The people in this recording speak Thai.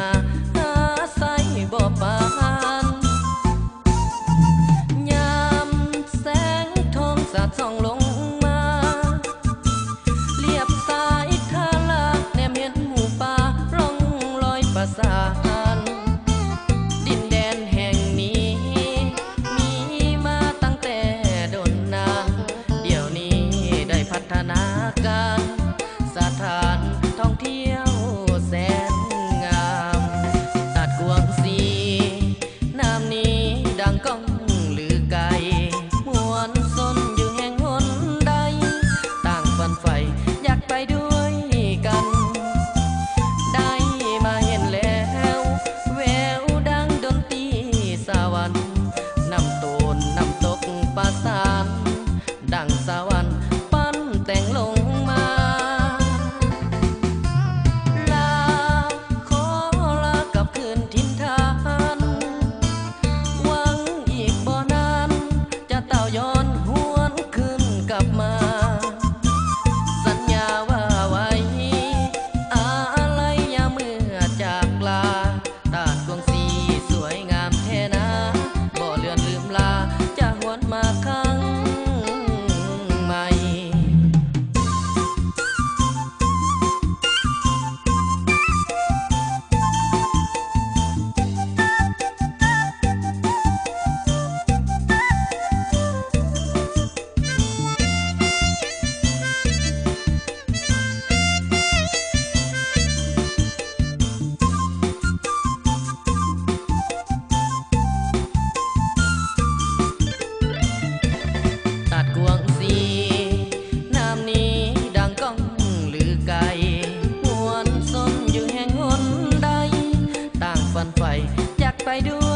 มาอาศัยบ่ปานยามแสงทองสาดส่องลงมาเรียบสายทาลาแนมเห็นหมู่ป่าร่องลอยประสานดินแดนแห่งนี้มีมาตั้งแต่ดนนานเดี๋ยวนี้ได้พัฒนาการสถานท่องเที่ยวแสนงามตัดกวงสีน้ำนี้ดังก้องลือไกลมวนสนอยู่แห่งหนใดต่างฝันใฝ่อยากไปด้วยกันได้มาเห็นแล้วแววดังดนตรีสวรรค์น้ำตูนน้ำตกประสานดังสวรรค์ปั้นแต่งลงมาลาขอลากับคืนถิ่นฐานหวังอีกบ่นานจะเต่าย้อนหวนคืนกลับมาสัญญาว่าไว้อะไรอย่าเมื่อจากลาตาดกวงสีสวยงามแท้นะบ่เลือนลืมลาจะหวนมาครั้งใหม่ตัดกวงสีน้ำนี้ดังก้องลือไกลหวนสนอยู่แห่งหนใดต่างฝันใฝ่อยากไปด้วย